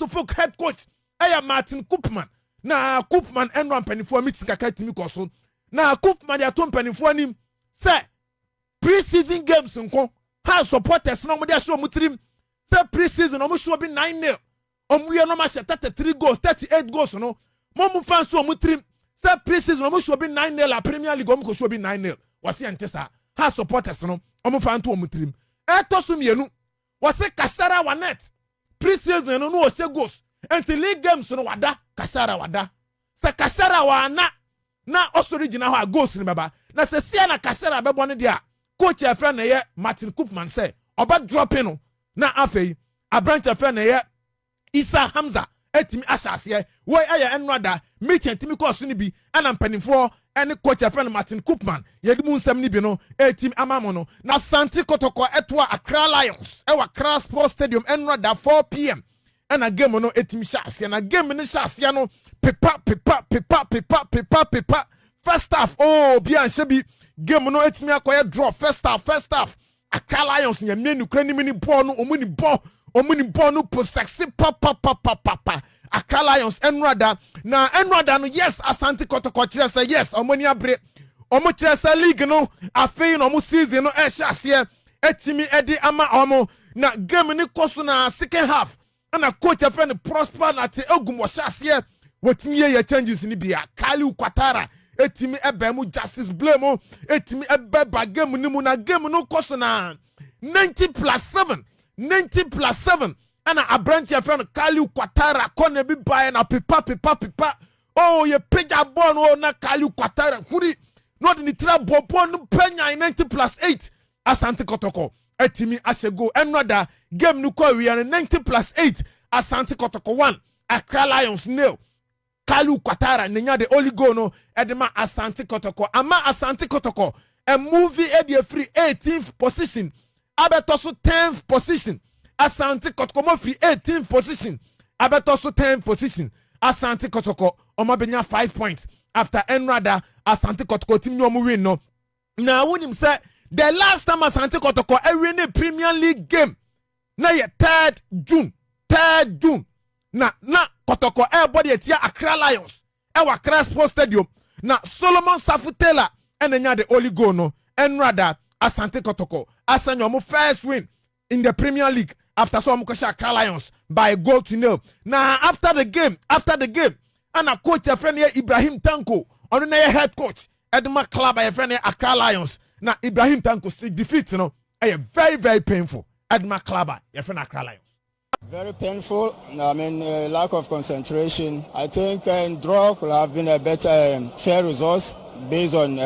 folk head coach Martin Koopman. Na Koopman enro mpanifo meeting kakra timi koso. Na Koopman ya to mpanifo anim say pre-season games nko ha supporters na mo dey show mutrim say pre-season omo show be 9-0. Omuye no ma 33 goals, 38 goals no. Mo fans so mutrim say pre-season omo show be 9-0 la Premier League omo ko show be 9-0. Wasi antesa ha supporters no omo fan to mutrim. Eto so mienu wasi Kasara wanet pre-season no o se goals. Enti league games no wada Kasara wada. Se Kasara wana na original ho goals ni baba. Na se sia na Kasara bebo ne dia. Coach e friend na Martin Koopman say oba dropping no na afei Abrante friend na Isa Hamza etimi asase we aya enrada meet etimi course ni bi ana mpanimfo ene coach e friend Martin Koopman yedi mu nsam ni bi no etimi amamo no na Santi Kotoko etwa Accra Lions e wa Accra Sports Stadium enrada 4 p.m. ana game no etimi shase na game ni shase no pepa first half oh bi anse bi game no etimi akoye draw first half Accra Lions nya menu kra ni mini ball no omuni ball no possessi pa Accra Lions enrada no yes Asante Kotoko kire say yes omoni abre omo kire say league no afei no omo season no e hyase etimi edi ama omo na game ni koso na second half na coach a friend Prosper na te ogum wo hyase wotimi ye changes ni bia Kali Kwatara etimi ebe mu justice blame etimi ebe ba game ni mu na game no koso na 90+7 ana Abrante friend Kali Kwatara kone bi bae na pepa oh ye peja ball no na Kali Kwatara huri no de ni tra ball no penya 90+8 Asante Kotoko etimi asego enroda game no ko we 90+8 Asante Kotoko 1 Accra Lions 0 Kali Kwatara nenya the only goal no edema Asante Kotoko ama Asante Kotoko a movie edi free 18th position abetoso 10th position Asante Kotoko mo free 18th position abetoso 10th position Asante Kotoko omabenya 5 points after enrada Asante Kotoko team no win no na wonim say the last time Asante Kotoko win a Premier League game na ye 3rd June na Kotoko everybody etia Accra Lions e wa Accra Sports Stadium na Solomon Safutela enenya the only goal no enrada Asante Kotoko asanyo mo first win in the Premier League after so mo kwasha Accra Lions by 1-0 na after the game and a coach a friend here Ibrahim Tanko ono na head coach Edma club a friend here Accra Lions na Ibrahim Tanko see defeat no very very painful Edma club a friend Accra Lions. Very painful. I mean, lack of concentration. I think draw could have been a better fair result based on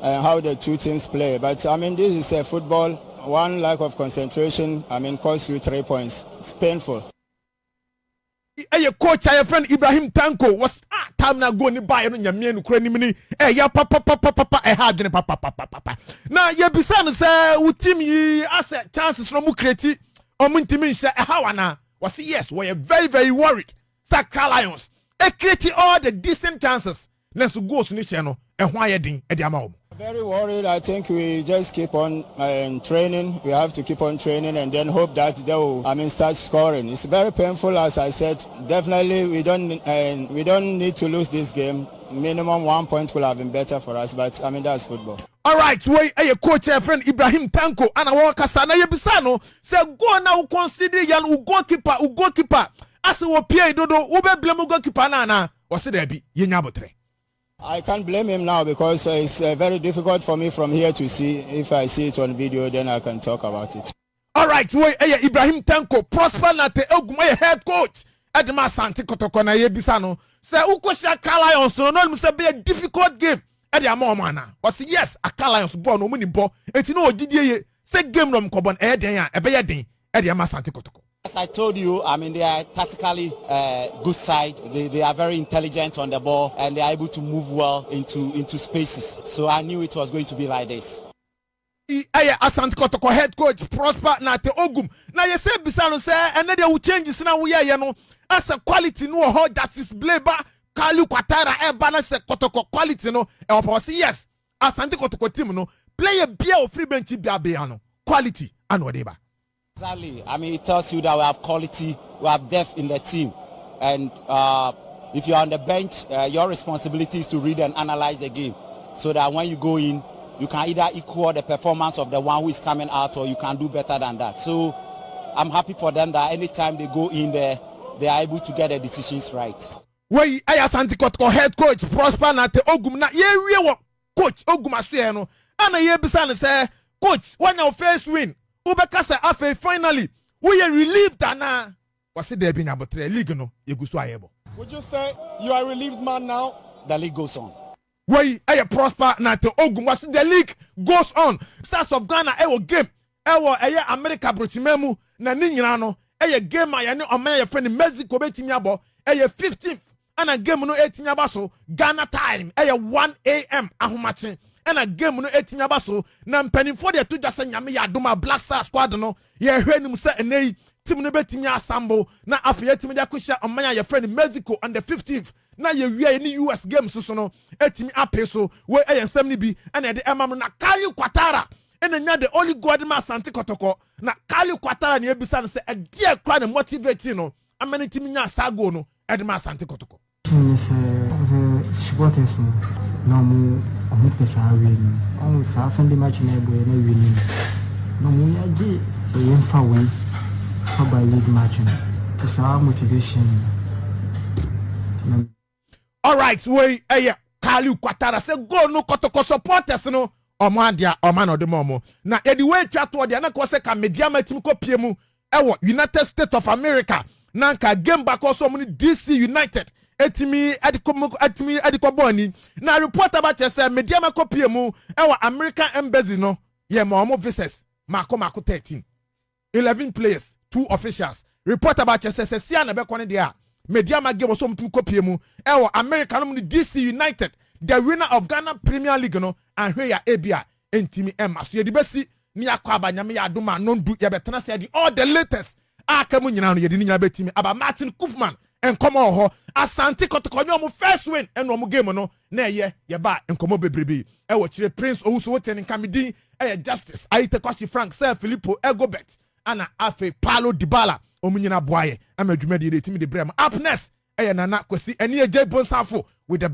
how the two teams play. But I mean, this is a football. One lack of concentration, I mean, costs you 3 points. It's painful. A coach, a friend Ibrahim Tanko was time na go ni buy no nyame no kura ni mini ya papa hard ni papa. Na ye bisa no say wo team yi asset chances no mu create Omuntimi nse ehawana was yes we are very very worried. Accra Lions create all the decent chances. Let's go to this channel and why you very worried. I think we just keep on training. We have to keep on training and then hope that they will start scoring. It's very painful, as I said. Definitely we don't need to lose this game. Minimum 1 point will have been better for us, but I mean that's football. All right, we a coach a friend Ibrahim Tanko and I walk asana yebisano say go now consider yan goalkeeper as we pay dodo ube blame goalkeeper na was there be yenyabotre. I can't blame him now because it's very difficult for me from here to see. If I see it on video, then I can talk about it. All right, we Ibrahim Tanko Prosper na te oguma head coach Edma Asante Kotoko na yebisano say ukosha Accra Lions no say be a difficult game. Eddie Amomana was yes, Accra Lions born no money ball. Eti no odidie say game no mkobon den ebeye den Eddie Asante Kotoko. As I told you, I mean they are tactically good side. They are very intelligent on the ball and they are able to move well into spaces. So I knew it was going to be like this. Asante Kotoko head coach Prosper na te ogum. Na ye say bisano say and they will change this now we are no as a quality no ho that is bleba Kali Kwatara balance Kotoko quality no yes Asante Kotoko team no play a beer or free bench biabeano quality and whatever. Exactly. I mean, it tells you that we have quality, we have depth in the team. And if you're on the bench, your responsibility is to read and analyze the game so that when you go in, you can either equal the performance of the one who is coming out or you can do better than that. So I'm happy for them that anytime they go in there, they are able to get the decisions right. Wey Asante Kotoko head coach Prosper Nate Ogum na ye wie coach Ogum aso no ana ye bisa ne say coach when your first win ubeka say afa finally we are relieved ana wase there be nyabotre league no yegusu ayebo. Would you say you are a relieved man now? The league goes on. Wey Prosper Nate Ogum wase the league goes on. Stars of Ghana game America brochimemu na ni nyina no game a ye ne oman ye friend Mexico betimi abo 15th and a game no 18 yabaso Ghana time 1 a.m. ahomache and a game no 18 yabaso na mpanimfo de to just nyame ya doma Black Star squad no ye hwenim se enei team no betimi assemble na afia team de akohia oman ye friend Mexico on the 15th na ye wie ni US games so no etimi ape so we ensem ni bi and de emam na Kali Kwatara ena nya the only god ma Asante Kotoko na Kali Kwatara na ebisa no se e dia kra na motivate no amani team nya sago no edema Asante Kotoko. Supporters no mu omu pesa win on sa friendly match na boy na win no mu ya ji so yen fa win for by league match to sa motivation. All right, we Kali Kwatara say go no Kotoko supporters no omo adia o man odemo na edi we twa to dia na ko se ka media matim ko pie mu United States of America na nka game back also mu DC United etimi adikoboni na report about say media makopie mu American embassy no ye ma omo visitors mako 13 11 players 2 officials report about say sia na be kone dia media ma game so mtum kopie mu America no DC United the winner of Ghana Premier League no ahwe ya ebia entimi emma so ye di besi ni akwa abanyame ya adoma nondu ye betena say all the latest akamu nyina no ye di nyina betimi aba Martin Koopman enkomo ho Asante Kotoko nyo first win eno mo game no na ye ba enkomo bebrebe kire Prince Owusu woten nkamidi Justice ayite kwashi Frank Sir Filippo Egobert ana afe Paulo Dybala omunyina boaye amadwumadi de timi de brem up next Nana Kwesi eni J Bonsafo with the